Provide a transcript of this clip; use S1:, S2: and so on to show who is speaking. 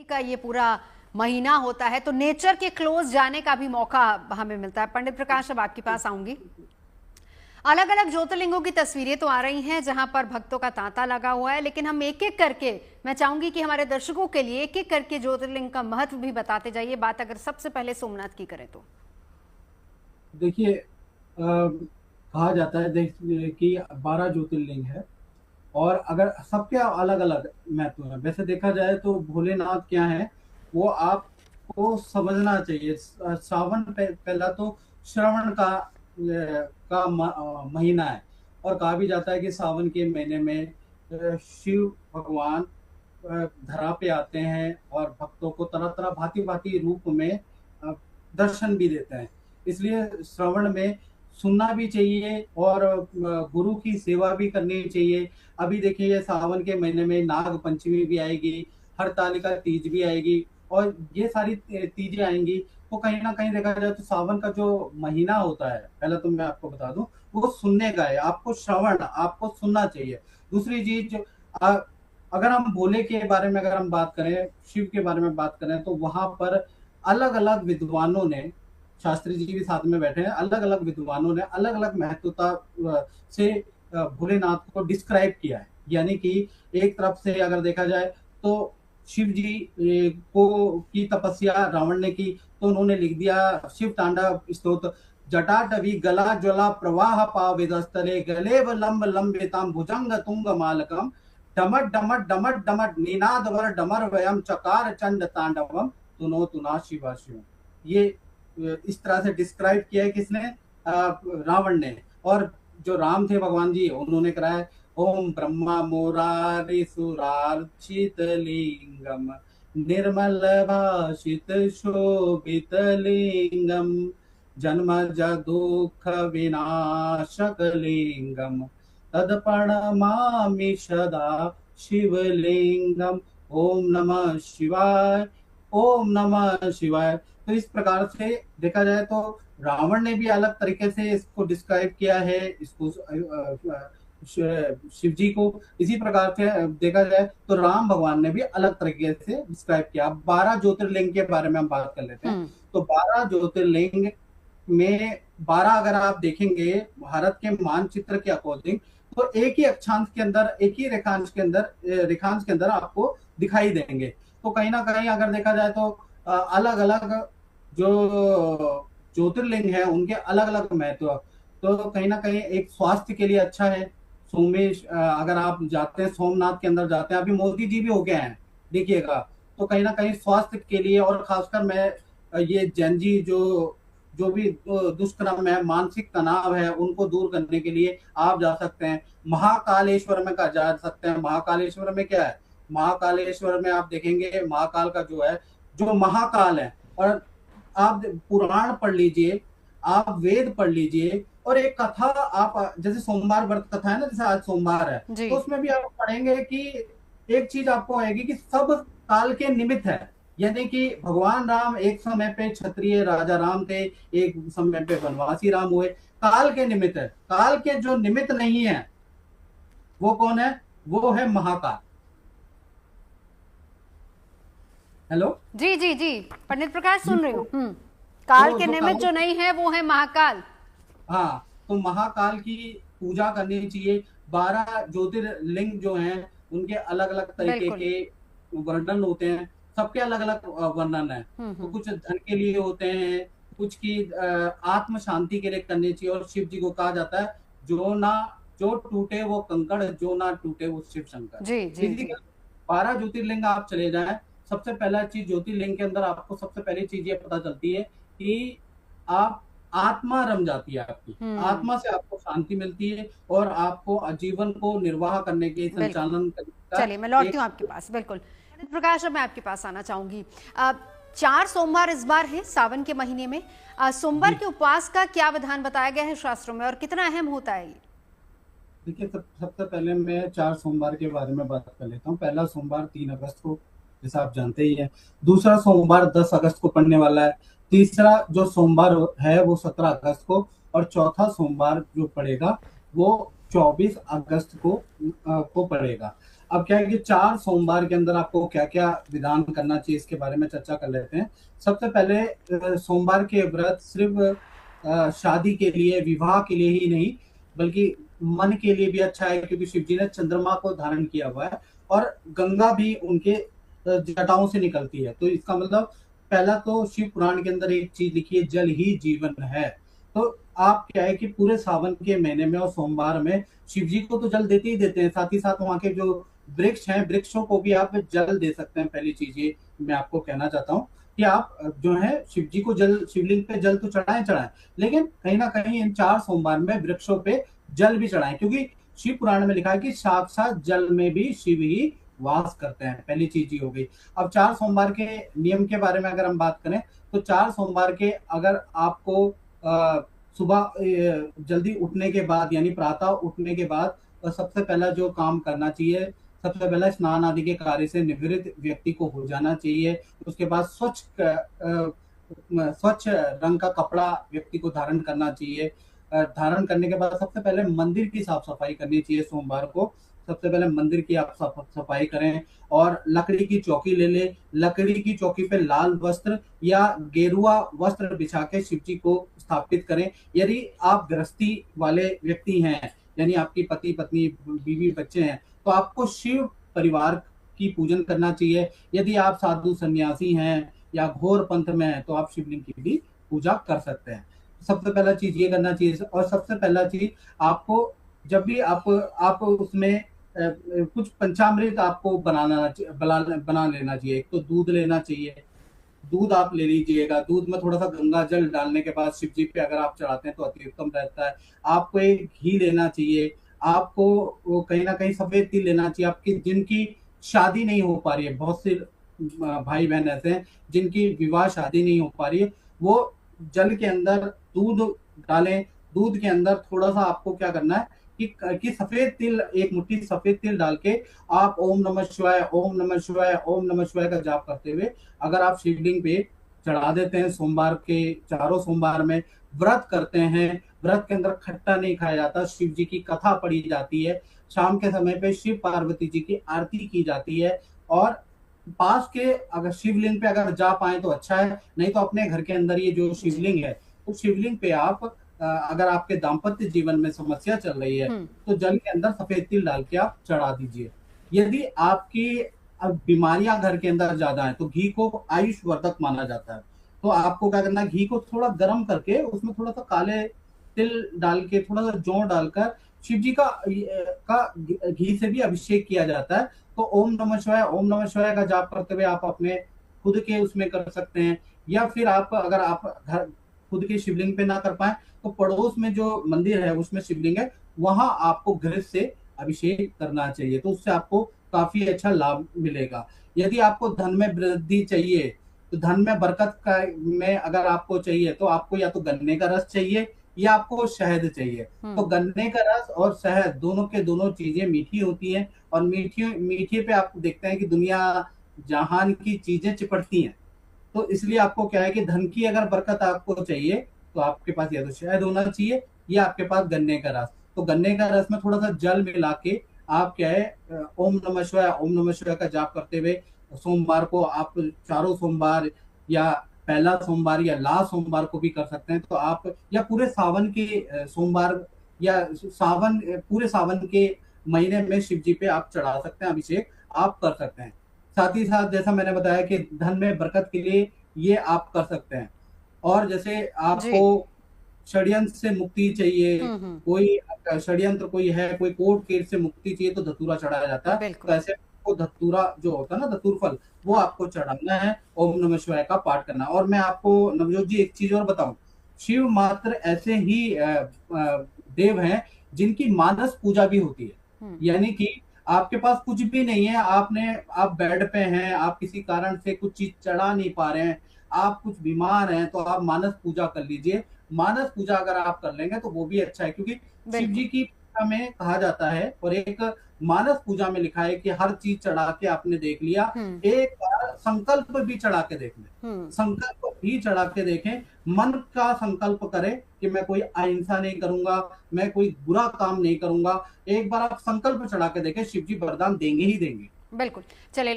S1: का ये पूरा महीना होता है तो नेचर के क्लोज जाने का भी मौका हमें मिलता है। पंडित प्रकाश, अब आपके पास आऊंगी। अलग अलग ज्योतिर्लिंगों की तस्वीरें तो आ रही हैं जहां पर भक्तों का तांता लगा हुआ है, लेकिन हम एक एक करके, मैं चाहूंगी कि हमारे दर्शकों के लिए एक एक करके ज्योतिर्लिंग का महत्व भी बताते जाइए। बात अगर सबसे पहले सोमनाथ की करें तो
S2: देखिए, कहा जाता है कि 12 ज्योतिर्लिंग है और अगर सबके अलग अलग महत्व है। वैसे देखा जाए तो भोलेनाथ क्या है वो आपको समझना चाहिए। सावन पहला तो श्रवण का महीना है और कहा भी जाता है कि सावन के महीने में शिव भगवान धरा पे आते हैं और भक्तों को तरह तरह भांति भांति रूप में दर्शन भी देते हैं। इसलिए श्रवण में सुनना भी चाहिए और गुरु की सेवा भी करनी चाहिए। अभी देखिए सावन के महीने में नाग पंचमी भी आएगी, हरतालिका तीज भी आएगी और ये सारी तीजें आएंगी। तो कहीं ना कहीं देखा जाए तो सावन का जो महीना होता है, पहले तो मैं आपको बता दूं, वो सुनने का है। आपको श्रवण, आपको सुनना चाहिए। दूसरी चीज, अगर हम भोले के बारे में अगर हम बात करें, शिव के बारे में बात करें, तो वहां पर अलग अलग विद्वानों ने, शास्त्री जी भी साथ में बैठे हैं, अलग अलग विद्वानों ने अलग अलग महत्वता से भोलेनाथ को डिस्क्राइब किया है। यानी कि एक तरफ से अगर देखा जाए तो शिव जी को की तपस्या रावण ने की, तो उन्होंने लिख दिया शिव तांडव स्तोत्र। जटाटवी गला ज्वला प्रवाह पाविदस्तले गले लंब लंबिताम भुजंग तुंग मालकम डमट डमट डमट डमट निनाद वर डमर वयम चकार चंड तांडवम तुनो तुना शिवा शिव। ये इस तरह से डिस्क्राइब किया है किसने? रावण ने। और जो राम थे भगवान जी, उन्होंने कराया ओम ब्रह्मा मुरारी सुरार्चित लिंगम निर्मल भाषित शोभित लिंगम जन्म दुख विनाशक लिंगम तदप्रणमामि सदा शिवलिंगम। ओम नमः शिवाय, ओम नमः शिवाय। तो इस प्रकार से देखा जाए तो रावण ने भी अलग तरीके से इसको डिस्क्राइब किया है, इसको शिव जी को। इसी प्रकार से देखा जाए तो राम भगवान ने भी अलग तरीके से डिस्क्राइब किया। 12 ज्योतिर्लिंग के बारे में हम बात कर लेते हैं। तो 12 ज्योतिर्लिंग में 12 अगर आप देखेंगे भारत के मानचित्र के अकॉर्डिंग, तो एक ही अक्षांश के अंदर, एक ही रेखांश के अंदर आपको दिखाई देंगे। तो कहीं ना कहीं अगर देखा जाए तो अलग अलग जो ज्योतिर्लिंग है उनके अलग अलग महत्व। तो कहीं ना कहीं एक स्वास्थ्य के लिए अच्छा है। सोमेश, अगर आप जाते हैं सोमनाथ के अंदर जाते हैं, अभी मोदी जी भी हो गए हैं देखिएगा, तो कहीं ना कहीं स्वास्थ्य के लिए, और खासकर मैं ये जैन जी जो भी दुष्कर्म है, मानसिक तनाव है, उनको दूर करने के लिए आप जा सकते हैं। महाकालेश्वर में का जा सकते हैं। महाकालेश्वर में क्या है? महाकालेश्वर में आप देखेंगे महाकाल का जो है, जो महाकाल है, और आप पुराण पढ़ लीजिए, आप वेद पढ़ लीजिए, और एक कथा आप, जैसे सोमवार व्रत कथा है ना, जैसे आज सोमवार है, तो उसमें भी आप पढ़ेंगे कि एक चीज आपको आएगी कि सब काल के निमित्त है। यानी कि भगवान राम एक समय पे क्षत्रिय राजा राम थे, एक समय पे वनवासी राम हुए। काल के निमित्त है। काल के जो निमित्त नहीं है वो कौन है? वो है महाकाल। हेलो
S1: जी जी जी, पंडित प्रकाश सुन रही हूँ। काल के निमित्त जो नहीं है वो है महाकाल।
S2: हाँ, तो महाकाल की पूजा करनी चाहिए। 12 ज्योतिर्लिंग जो हैं उनके अलग अलग तरीके के वर्णन होते हैं, सबके अलग अलग वर्णन है। तो कुछ धन के लिए होते हैं, कुछ की आत्म शांति के लिए करनी चाहिए। और शिव जी को कहा जाता है जो टूटे वो कंकड़, जो ना टूटे वो शिव शंकर। जी 12 ज्योतिर्लिंग आप चले जाएं, सबसे पहला चीज ज्योतिर्लिंग के अंदर आपको सबसे पहली चीज ये पता चलती है कि आप आत्मा रम जाती है आपकी। आत्मा से आपको शांति मिलती है और आपको जीवन को निर्वाह करने के संचालन।
S1: चलिए मैं लौटती हूँ आपके पास। बिल्कुल प्रकाश, अब मैं आपके पास आना चाहूंगी। 4 सोमवार इस बार है सावन के महीने में। सोमवार के उपवास का क्या विधान बताया गया है शास्त्रों में और कितना अहम होता है ये?
S2: देखिए, सबसे पहले मैं 4 सोमवार के बारे में बात कर लेता हूँ। पहला सोमवार 3 अगस्त को, जैसा आप जानते ही हैं। दूसरा सोमवार 10 अगस्त को पड़ने वाला है। तीसरा जो सोमवार है वो 17 अगस्त को, और चौथा सोमवार जो पड़ेगा वो 24 अगस्त को पड़ेगा। अब क्या है कि 4 सोमवार के अंदर आपको क्या क्या विधान करना चाहिए, इसके बारे में चर्चा कर लेते हैं। सबसे पहले सोमवार के व्रत सिर्फ शादी के लिए, विवाह के लिए ही नहीं, बल्कि मन के लिए भी अच्छा है, क्योंकि शिव जी ने चंद्रमा को धारण किया हुआ है और गंगा भी उनके जटाओं से निकलती है। तो इसका मतलब पहला तो शिव पुराण के अंदर एक चीज लिखी है, जल ही जीवन है। तो आप क्या है कि पूरे सावन के महीने में और सोमवार में शिव जी को तो जल देते ही देते हैं, साथ ही साथ वहां के जो वृक्ष हैं, वृक्षों को भी आप जल दे सकते हैं। पहली चीज ये मैं आपको कहना चाहता हूँ कि आप जो है शिव जी को जल, शिवलिंग पे जल तो चढ़ाएं, लेकिन कहीं ना कहीं इन 4 सोमवार में वृक्षों पे जल भी चढ़ाएं, क्योंकि शिव पुराण में लिखा है कि साक्षात जल में भी शिव ही वास करते हैं। पहली चीज ये हो गई। अब 4 सोमवार के नियम के बारे में अगर हम बात करें, तो 4 सोमवार के अगर आपको सुबह जल्दी उठने के बाद, यानी प्रातः उठने के बाद सबसे पहला जो काम करना चाहिए, सबसे पहले स्नान आदि के कार्य से निवृत्त व्यक्ति को हो जाना चाहिए। उसके बाद स्वच्छ रंग का कपड़ा व्यक्ति को धारण करना चाहिए। धारण करने के बाद सबसे पहले मंदिर की साफ सफाई करनी चाहिए। सोमवार को सबसे पहले मंदिर की आप सफाई करें और लकड़ी की चौकी ले ले। लकड़ी की चौकी पे लाल वस्त्र या गेरुआ वस्त्र बिछा के शिव जी को स्थापित करें। यदि आप गृहस्थी वाले व्यक्ति हैं, यानी आपकी पति पत्नी बीवी बच्चे हैं, तो आपको शिव परिवार की पूजन करना चाहिए। यदि आप साधु सन्यासी हैं या घोर पंथ में हैं, तो आप शिवलिंग की भी पूजा कर सकते हैं। सबसे पहला चीज ये करना चाहिए। और सबसे पहला चीज आपको, जब भी आप उसमें कुछ पंचामृत आपको बना लेना चाहिए। एक तो दूध लेना चाहिए, दूध आप ले लीजिएगा। दूध में थोड़ा सा गंगा जल डालने के बाद शिव जी पे अगर आप चढ़ाते हैं तो अति उत्तम रहता है। आपको एक घी लेना चाहिए। आपको वो कहीं ना कहीं सफेद तिल लेना चाहिए। आपकी जिनकी शादी नहीं हो पा रही है, बहुत से भाई बहन ऐसे हैं जिनकी विवाह शादी नहीं हो पा रही है, वो जल के अंदर दूध डालें। दूध के अंदर थोड़ा सा आपको क्या करना है कि सफेद तिल, एक मुट्ठी सफेद तिल डाल के आप ओम नमः शिवाय, ओम नमः शिवाय, ओम नमः शिवाय का जाप करते हुए अगर आप शिवलिंग पे चढ़ा देते हैं, सोमवार के 4 सोमवार में व्रत करते हैं। व्रत के अंदर खट्टा नहीं खाया जाता, शिव जी की कथा पढ़ी जाती है। शाम के समय पे शिव पार्वती जी की आरती की जाती है। और पास के अगर शिवलिंग पे अगर जा पाए तो अच्छा है, नहीं तो अपने घर के अंदर ये जो शिवलिंग है, उस शिवलिंग पे आप अगर आपके दाम्पत्य जीवन में समस्या चल रही है, तो जल के अंदर सफेद तिल डाल के आप चढ़ा दीजिए। यदि आपकी बीमारियां घर के अंदर ज्यादा है, तो घी को आयुष वर्धक माना जाता है। तो आपको क्या करना है, घी को थोड़ा गर्म करके उसमें थोड़ा सा काले तिल डाल के, थोड़ा सा जौ डालकर शिव जी का घी से भी अभिषेक किया जाता है। तो ओम नमः शिवाय, ओम नमः शिवाय का जाप करते हुए आप अपने खुद के उसमें कर सकते हैं। या फिर आप अगर आप घर खुद के शिवलिंग पे ना कर पाए, तो पड़ोस में जो मंदिर है उसमें शिवलिंग है, वहां आपको घर से अभिषेक करना चाहिए। तो उससे आपको काफी अच्छा लाभ मिलेगा। यदि आपको धन में वृद्धि चाहिए, तो धन में बरकत का में अगर आपको चाहिए, तो आपको या तो गन्ने का रस चाहिए या आपको शहद चाहिए। तो गन्ने का रस और शहद दोनों के दोनों चीजें मीठी होती हैं, और मीठे पे आप देखते हैं कि दुनिया जहान की चीजें चिपटती हैं। तो इसलिए आपको क्या है कि धन की अगर बरकत आपको चाहिए, तो आपके पास या तो शहद होना चाहिए या आपके पास गन्ने का रस। तो गन्ने का रस में थोड़ा सा जल मिला के आप क्या है ओम नमः शिवाय, ओम नमः शिवाय का जाप करते हुए सोमवार को आप 4 सोमवार या पहला सोमवार या लास्ट सोमवार को भी कर सकते हैं। तो आप या पूरे सावन के सोमवार या पूरे सावन के महीने में शिव जी पे आप चढ़ा सकते हैं, अभिषेक आप कर सकते हैं। साथ ही साथ जैसा मैंने बताया कि धन में बरकत के लिए ये आप कर सकते हैं। और जैसे आपको षड्यंत्र से मुक्ति चाहिए, कोई षड्यंत्र कोई है, कोई कोर्ट केस से मुक्ति चाहिए, तो धतूरा चढ़ाया जाता है। तो ऐसे को धतूरा जो होता है ना, धतूर फल, वो आपको चढ़ाना है, ओम नमः शिवाय का पाठ करना। और मैं आपको नवजोत जी एक चीज और बताऊं, शिव मात्र ऐसे ही देव हैं जिनकी मानस पूजा भी होती है। यानी कि आपके पास कुछ भी नहीं है, आप बेड पे हैं, आप किसी कारण से कुछ चीज चढ़ा नहीं पा रहे हैं, आप कुछ बीमार हैं, तो आप मानस पूजा कर लीजिए। मानस पूजा अगर आप कर लेंगे तो वो भी अच्छा है, क्योंकि शिव जी की पूजा में कहा जाता है और एक मानस पूजा में लिखा है कि हर चीज चढ़ा के आपने देख लिया, एक बार संकल्प भी चढ़ा के देख ले। संकल्प ही चढ़ा के देखें, मन का संकल्प करें कि मैं कोई अहिंसा नहीं करूंगा, मैं कोई बुरा काम नहीं करूंगा। एक बार आप संकल्प चढ़ा के देखें, शिव जी वरदान देंगे ही देंगे।
S1: बिल्कुल। चलिए